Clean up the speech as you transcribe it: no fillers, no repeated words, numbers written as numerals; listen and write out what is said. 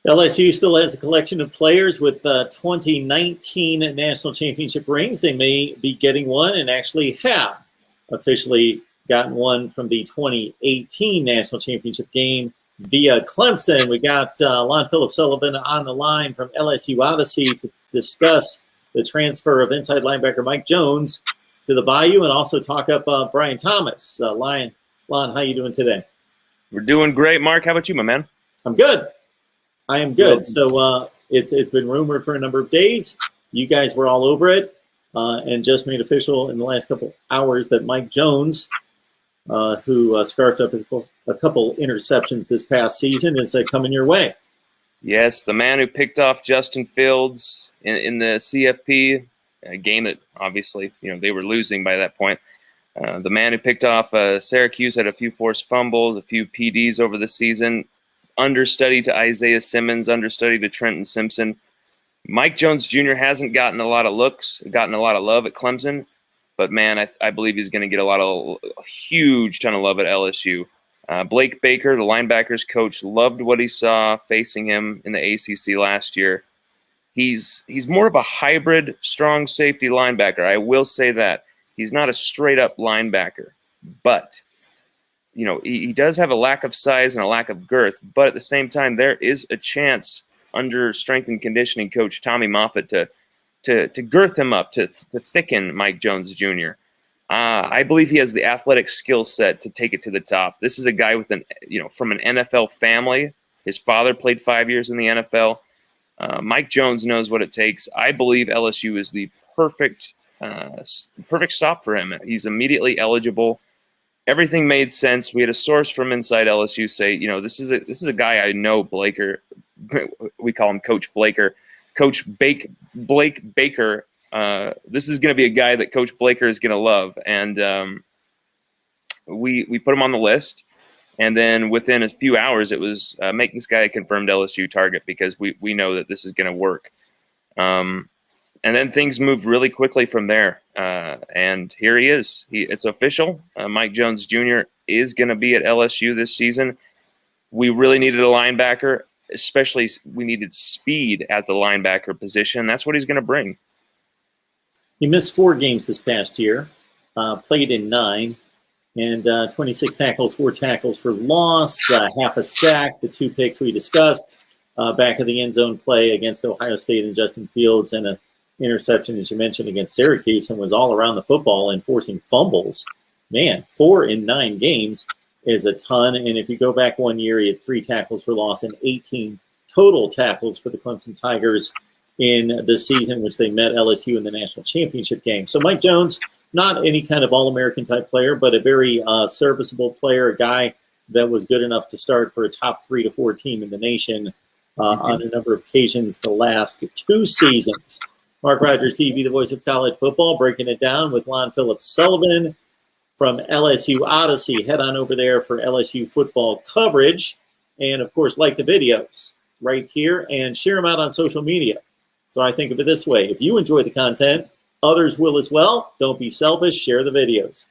LSU still has a collection of players with 2019 national championship rings. They may be getting one and actually have officially gotten one from the 2018 national championship game via Clemson. We got Lon Philip Sullivan on the line from LSU Odyssey to discuss the transfer of inside linebacker Mike Jones to the Bayou and also talk up Brian Thomas. Lon, how you doing today? We're doing great, Mark. How about you, my man? I'm good. I am good. So it's been rumored for a number of days. You guys were all over it and just made official in the last couple hours that Mike Jones, who scarfed up a couple interceptions this past season, is coming your way. Yes, the man who picked off Justin Fields in the CFP game that obviously they were losing by that point. The man who picked off Syracuse had a few forced fumbles, a few PDs over the season. Understudy to Isaiah Simmons, understudy to Trenton Simpson. Mike Jones Jr. hasn't gotten a lot of looks, gotten a lot of love at Clemson, but man, I believe he's going to get a huge ton of love at LSU. Blake Baker, the linebackers coach, loved what he saw facing him in the ACC last year. He's more of a hybrid strong safety linebacker. I will say that. He's not a straight up linebacker, but he does have a lack of size and a lack of girth, but at the same time, there is a chance under strength and conditioning coach Tommy Moffitt to girth him up, to thicken Mike Jones Jr. I believe he has the athletic skill set to take it to the top. This is a guy with from an NFL family. His father played 5 years in the NFL. Mike Jones knows what it takes. I believe LSU is the perfect stop for him. He's immediately eligible. Everything made sense. We had a source from inside LSU say, this is a guy I know, Blaker. We call him Coach Blaker. Blake Baker. This is going to be a guy that Coach Blaker is going to love. And we put him on the list. And then within a few hours, it was make this guy a confirmed LSU target because we know that this is going to work. And then things moved really quickly from there. And here he is. It's official. Mike Jones Jr. is going to be at LSU this season. We really needed a linebacker, especially we needed speed at the linebacker position. That's what he's going to bring. He missed 4 games this past year, played in 9, and 26 tackles, 4 tackles for loss, half a sack, the 2 picks we discussed, back of the end zone play against Ohio State and Justin Fields, and a interception, as you mentioned, against Syracuse, and was all around the football and forcing fumbles. Man, 4 in 9 games is a ton. And if you go back 1 year, he had 3 tackles for loss and 18 total tackles for the Clemson Tigers in the season, which they met LSU in the national championship game. So Mike Jones, not any kind of All-American type player, but a very serviceable player, a guy that was good enough to start for a top 3 to 4 team in the nation on a number of occasions the last 2 seasons. Mark Rogers TV, the voice of college football, breaking it down with Lon Philip Sullivan from LSU Odyssey. Head on over there for LSU football coverage. And, of course, like the videos right here and share them out on social media. So I think of it this way. If you enjoy the content, others will as well. Don't be selfish. Share the videos.